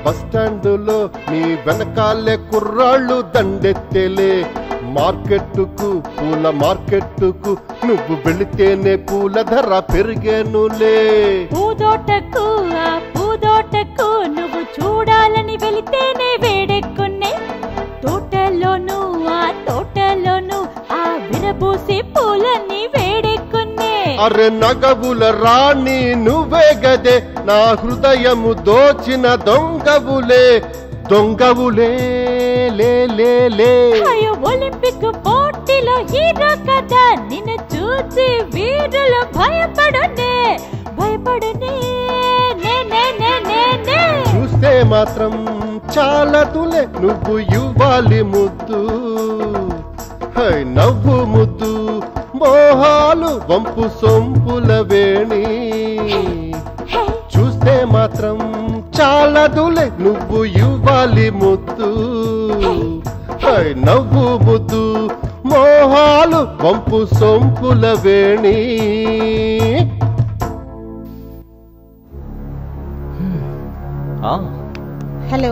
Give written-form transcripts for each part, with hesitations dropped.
బస్టాండులో నీ వెనకాలే కుర్రాళ్ళు దండెత్తేలే. మార్కెట్టుకు పూల మార్కెట్టుకు నువ్వు వెళితేనే పూల ధర పెరిగేనులే. పూదోటకు ఆ పూదోటకు నువ్వు చూడాలని వెళితేనే వేడెక్కునే. తోటలోను ఆ తోటలోను ఆ విరబూసి పూలన్నీ వేడెక్కునే. అరే నగవుల రాణి నువ్వే గదే, నా హృదయము దోచిన దొంగవులే దొంగవులే లే లే లే. అయ్యో ఒలింపిక్ పోటీలో హీరో కదా, నిన్ను చూసి వీరులు భయపడునే భయపడునే. చూస్తే మాత్రం చాలదులే నువ్వు ఇవ్వాలి ముద్దు. హై నవ్వు ముద్దు మోహాలు వంపు సొంపుల వేణి. చూస్తే మాత్రం చాలదులే నువ్వు ఇవ్వాలి ముద్దు. హై నవ్వు ముద్దు మోహాలు వంపు సొంపుల వేణి. హలో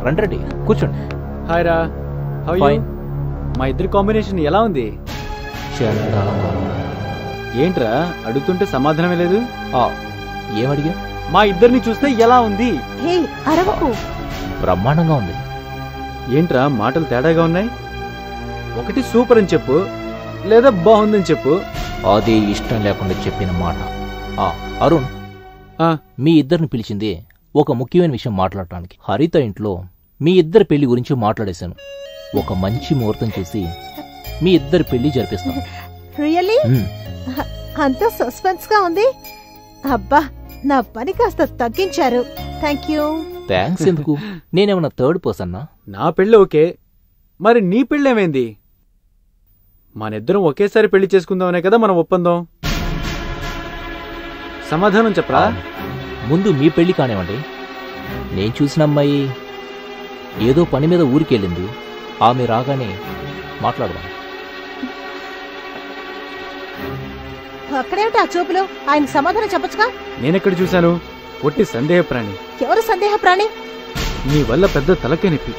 రండి రెడ్డి కూర్చోండి. హాయ్ రా, హౌ యు? మా ఇద్దరి కాంబినేషన్ ఎలా ఉంది? ఏంట్రా అడుగుతుంటే సమాధానమే లేదు? ఏమడిగా? మా ఇద్దరిని చూస్తే ఎలా ఉంది? హే అరవకు. బ్రహ్మాండంగా ఉంది. ఏంట్రా మాటలు తేడాగా ఉన్నాయి? ఒకటి సూపర్ అని చెప్పు, లేదా బాగుందని చెప్పు. అది ఇష్టం లేకుండా చెప్పిన మాట. అరుణ్, మీ ఇద్దరిని పిలిచింది ఒక ముఖ్యమైన విషయం మాట్లాడటానికి. హరిత ఇంట్లో మీ ఇద్దరి పెళ్లి గురించి మాట్లాడేశాను. ఒక మంచి ముహూర్తం చూసి మీ ఇద్దరి పెళ్లి జరిపిస్తాను. రియల్లీ? అంత సస్పెన్స్ గా ఉంది. అబ్బా, నా పని కాస్త తగ్గించారు. Thank you. థ్యాంక్స్ ఎందుకు? నేనేమన్నా థర్డ్ పర్సన్నా? నా పెళ్ళి ఓకే, మరి నీ పెళ్ళేమైంది? మనిద్దరం ఒకేసారి పెళ్లి చేసుకుందామనే కదా మనం ఒప్పందం. సమాధానం చెప్పరా? ముందు మీ పెళ్లి కానివ్వండి. నేను చూసిన అమ్మాయి ఏదో పని మీద ఊరికెళ్ళింది. ఆమె రాగానే మాట్లాడదాం. అక్కడేమిటి ఆ చూపులు? ఆయన సమాధానం చెప్పచ్చుగా. నేనెక్కడ చూశాను? ఒట్టి సందేహ ప్రాణి. ఎవరు సందేహ ప్రాణి? నీ వల్ల పెద్ద తలకే నొప్పి.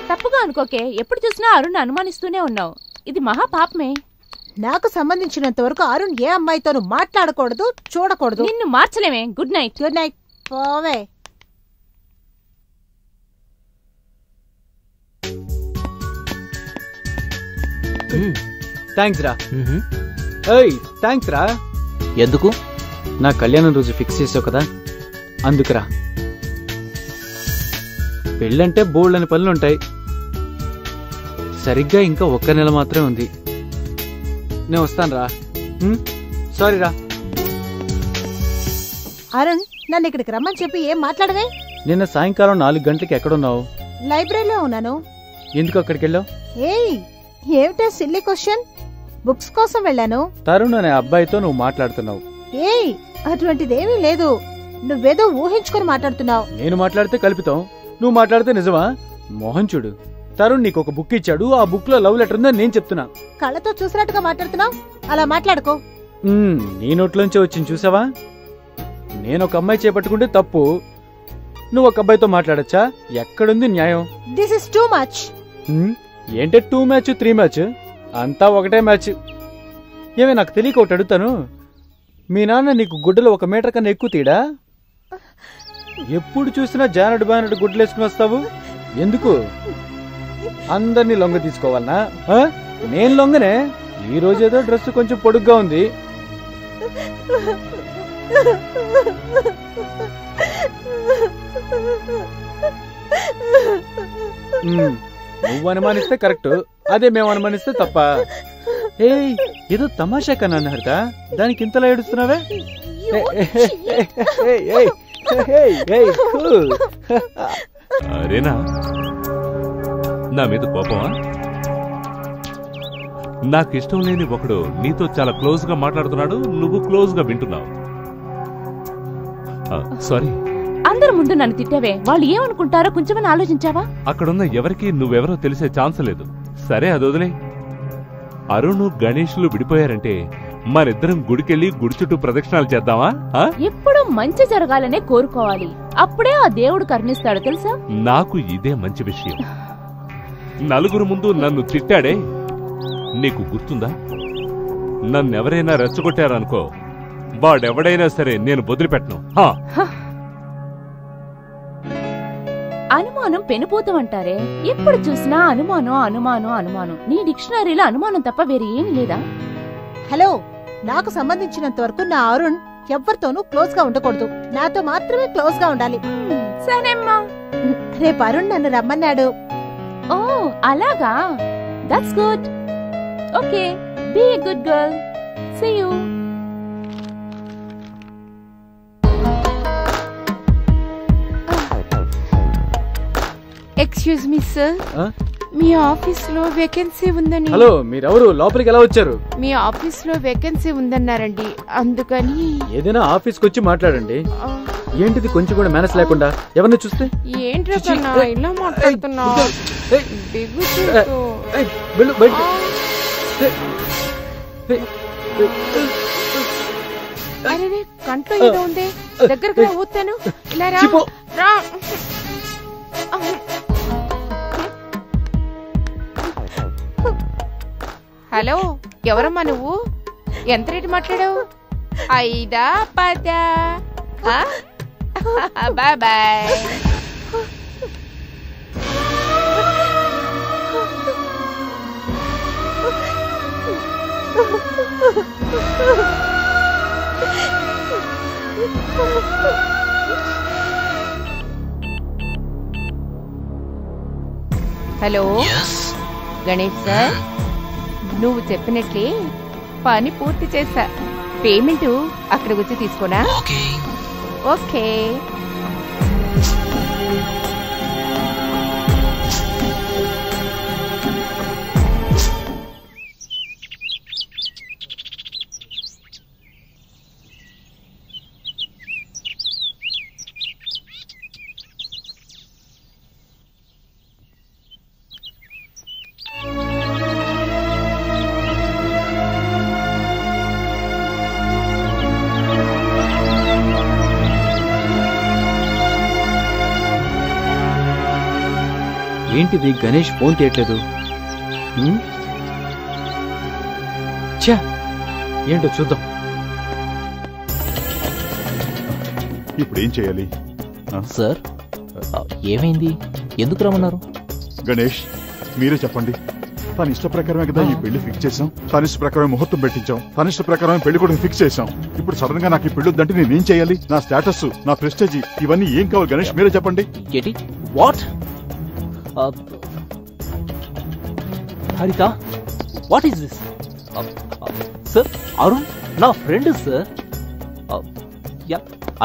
తప్పుగా అనుకోకే, ఎప్పుడు చూసినా అరుణ్ అనుమానిస్తూనే ఉన్నావు. ఇది మహా పాపమే. నాకు సంబంధించినంత వరకు అరుణ్ ఏ అమ్మాయితోనూ మాట్లాడకూడదు, చూడకూడదు. నిన్ను మార్చలేమే. Good night. Good night. పోవే. థ్యాంక్స్ రా. ఏయ్ థ్యాంక్స్ రా. ఎందుకు? నా కళ్యాణం రోజు ఫిక్స్ చేసావు కదా, అందుకురా. పెళ్ళంటే బోల్డని పనులుంటాయి. సరిగ్గా ఇంకా 1 నెల మాత్రమే ఉంది. నేను వస్తాను రా. సారీ రా. అరుణ్, నన్ను ఇక్కడికి రమ్మని చెప్పి ఏం మాట్లాడవే? నిన్న సాయంకాలం 4 గంటలకి ఎక్కడున్నావు? లైబ్రరీలో ఉన్నాను. ఎందుకు అక్కడికి వెళ్ళావు? ఏయ్, ఏమిటా సిల్లీ క్వశ్చన్? బుక్స్ కోసం వెళ్ళాను. తరుణ్ అనే అబ్బాయితో నువ్వు మాట్లాడుతున్నావు. ఏయ్, అటువంటిదేమీ లేదు. నువ్వేదో ఊహించుకొని మాట్లాడుతున్నావు. నేను మాట్లాడితే కల్పితాం, నువ్వు మాట్లాడితే నిజమా? మోహన్ చూడు, తరుణ్ నీకు ఒక బుక్ ఇచ్చాడు. ఆ బుక్ లో లవ్ లెటర్ ఉందని నేను చెప్తున్నా. కళ్ళతో చూసినట్టుగా మాట్లాడుతున్నావు. అలా మాట్లాడుకో. నీ నోట్లోంచి వచ్చింది చూసావా? నేను ఒక అమ్మాయి చేపట్టుకుంటే తప్పు, నువ్వు ఒక అబ్బాయితో మాట్లాడచ్చా? ఎక్కడుంది న్యాయం? This is too much. ఏంటే 2 మ్యాచ్ 3 మ్యాచ్? అంతా ఒకటే మ్యాచ్. ఏమే నాకు తెలియక ఒకటి అడుగుతాను, మీ నాన్న నీకు గుడ్డలు 1 మీటర్ కన్నా ఎక్కువ తీడా? ఎప్పుడు చూసినా జానడు బానడు గుడ్డలు వేసుకుని వస్తావు ఎందుకు? అందరినీ లొంగ తీసుకోవాలనా? నేను లొంగనే. ఈ రోజేదో డ్రెస్ కొంచెం పొడుగ్గా ఉంది. నువ్వు అనుమానిస్తే కరెక్ట్, అదే మేము అనుమానిస్తే తప్ప. ఏయ్, ఏదో తమాషా కన్నా హరిత, దానికి ఇంతలా ఏడుస్తున్నావే? అరేనా, నా మీద కోపమా? నాకు ఇష్టం లేని ఒకడు నీతో చాలా క్లోజ్ గా మాట్లాడుతున్నాడు, నువ్వు క్లోజ్ గా వింటున్నావు. సారీ. అందరి ముందు నన్ను తిట్టావే, వాళ్ళు ఏమనుకుంటారో కొంచెమని ఆలోచించావా? అక్కడున్న ఎవరికి నువ్వెవరో తెలిసే ఛాన్స్ లేదు. సరే, అది వదిలే. అరుణ్ గణేష్లు విడిపోయారంటే మరిద్దరం గుడికెళ్ళి గుడి చుట్టూ ప్రదక్షిణాలు చేద్దామా? ఎప్పుడు మంచి జరగాలనే కోరుకోవాలి, అప్పుడే ఆ దేవుడు కరుణిస్తాడు తెలుసా? నాకు ఇదే మంచి విషయం. నలుగురు ముందు నన్ను తిట్టాడే, నీకు గుర్తుందా? నన్నెవరైనా రెచ్చగొట్టారనుకో, వాడెవడైనా సరే నేను వదిలిపెట్టను. అనుమానం పెనుపోతామంటారే, ఎప్పుడు చూసినా అనుమానం అనుమానం అనుమానం. నీ డిక్షనరీలో అనుమానం తప్ప వేరే ఏమి లేదా? హలో, నాకు సంబంధించినంత వరకు నా అరుణ్ ఎవ్వరితోనూ క్లోజ్ గా ఉండకూడదు. నాతో మాత్రమే క్లోజ్ గా ఉండాలి. సరేమ్మా. రేపు అరుణ్ నన్ను రమ్మన్నాడు. ఓ అలాగా, that's good. Okay, be a good girl. See you. Excuse me sir, మీ ఆఫీస్ లో వేకెన్సీ ఉందని. హలో, మీరెవరు? లోపలికి ఎలా వచ్చారు? మీ ఆఫీస్ లో వేకెన్సీ ఉందన్నారండి, అందుకని. ఏదైనా ఆఫీస్కి వచ్చి మాట్లాడండి. ఏంటిది కొంచెం కూడా మేనస్ లేకుండా? ఎవరిని చూస్తే ఏంట్రా కన్నా ఇలా మాట్లాడుతున్నా? అరే కంట్లో ఏదో ఉంది, దగ్గరగా ఊతాను. ఇలా రా. హలో, ఎవరమ్మా నువ్వు? ఎంత రేటు మాట్లాడావు? 5 10? Bye bye. Hello Ganesh sir, నువ్వు చెప్పినట్లే పని పూర్తి చేశా. పేమెంట్ అక్కడికి వచ్చి తీసుకోనా? ఓకే. ఏంటిది? గణేష్ ఫోన్ తీయట్లేదు. ఏంటో చూద్దాం. ఇప్పుడు ఏం చేయాలి? సార్, ఏమైంది? ఎందుకు రమ్మన్నారు? గణేష్, మీరే చెప్పండి. తన ఇష్ట ప్రకారమే కదా ఈ పెళ్లి ఫిక్స్ చేశాం. తన ఇష్ట ప్రకారం ముహూర్తం పెట్టించాం. తన ఇష్ట ప్రకారం పెళ్లి కూడా ఫిక్స్ చేశాం. ఇప్పుడు సడన్ గా నాకు ఈ పెళ్లి వద్దంటే నేనేం చేయాలి? నా స్టేటస్, నా ప్రెస్టేజ్ ఇవన్నీ ఏం కావాలి గణేష్? మీరే చెప్పండి. What? Haritha, what is this? Sir, Arun నా ఫ్రెండ్ సార్.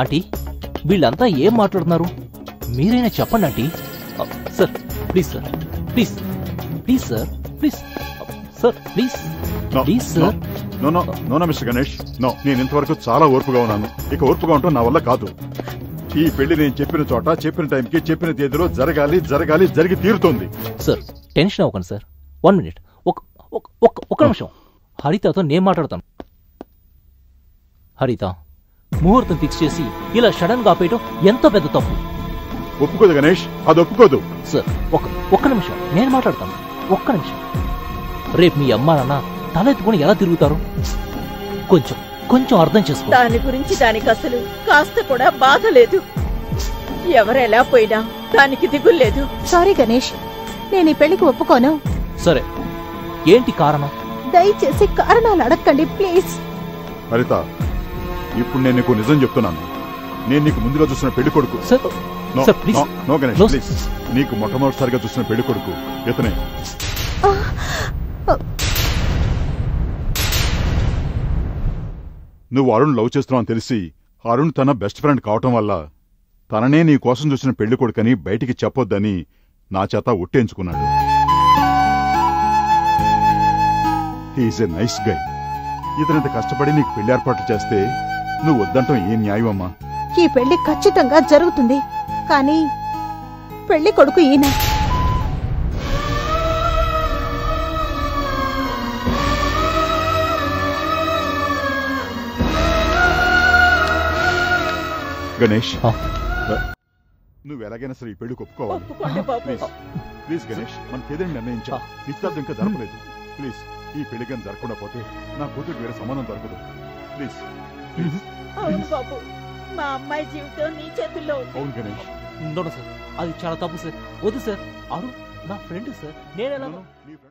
ఆంటీ, వీళ్ళంతా ఏం మాట్లాడుతున్నారు? మీరైనా చెప్పండి aunty. Sir please, sir please, please sir, please sir, please please sir. No mister Ganesh, no. నేను ఇంతవరకు చాలా ఓర్పుగా ఉన్నాను. ఇక ఓర్పుగా ఉంటాం నా వల్ల కాదు. ఈ పెళ్లి నేను చెప్పిన చోట, చెప్పిన టైంకి, చెప్పిన తేదీలో జరగాలి, జరగాలి, జరిగి తీరుతోంది. సార్, టెన్షన్ అవ్వకండి సార్. 1 minute, ఒక్క నిమిషం. హరితతో నేను మాట్లాడతాను. హరిత, ముహూర్తం ఫిక్స్ చేసి ఇలా సడన్ గా ఆపేయటం ఎంత పెద్ద తప్పు. ఒప్పుకోదు గణేష్, అది ఒప్పుకోదు. సార్, ఒక్క నిమిషం, నేను మాట్లాడతాను. ఒక్క నిమిషం. రేపు మీ అమ్మా నాన్న తలెత్తుకుని ఎలా తిరుగుతారు? కొంచెం అర్థం చేసుకో. దాని గురించి దానికి అసలు కాస్త కూడా బాధ లేదు. ఎవరెలా పోయినా దానికి దిగుల్లేదు. సారీ గణేష్, నేను ఈ పెళ్లికి ఒప్పుకోను. సరే, ఏంటి కారణం? దయచేసి కారణాలు అడగండి ప్లీజ్. హరిత, ఇప్పుడు నేను నీకు నిజం చెప్తున్నాను. నేను నీకు ముందుగా చూసిన పెళ్లి కొడుకు. No Ganesh, please. నీకు మొట్టమొదటిసారిగా చూసిన పెళ్లి కొడుకు ఇతనే. నువ్వు అరుణ్ లవ్ చేస్తున్నావు అని తెలిసి అరుణ్ తన బెస్ట్ ఫ్రెండ్ కావటం వల్ల తననే నీ కోసం చూసిన పెళ్లి కొడుకని బయటికి చెప్పొద్దని నా చేత ఒట్టేయించుకున్నాడు. He's a nice guy. ఇతనింత కష్టపడి నీకు పెళ్లి ఏర్పాట్లు చేస్తే నువ్వు వద్దంటాం ఏం న్యాయమమ్మా? ఈ పెళ్లి ఖచ్చితంగా జరుగుతుంది, కానీ పెళ్లి కొడుకు ఈయన. గణేష్ ఆ. నువ్వు ఎలాగైనా సరే ఈ పెళ్లికి ఒప్పుకోవాలి ఒప్పుకోండి బాబు. ప్లీజ్ ప్లీజ్ గణేష్, మనకి ఏదైనా నిర్ణయించాం. నిశ్చితార్థం ఇంకా జరపలేదు. ప్లీజ్ ఈ పెళ్లి కానీ జరగకుండా పోతే నా కూతురికి వేరే సంబంధం దొరకదు. Please please. అవును బాబు, మా అమ్మాయి జీవితం నీ చేతుల్లో ఉంది. అవును గణేష్. సార్ అది చాలా తప్పు సార్. వద్దు సార్. అరుణ్ నా ఫ్రెండ్ సార్. నేనెలా నీ ఫ్రెండ్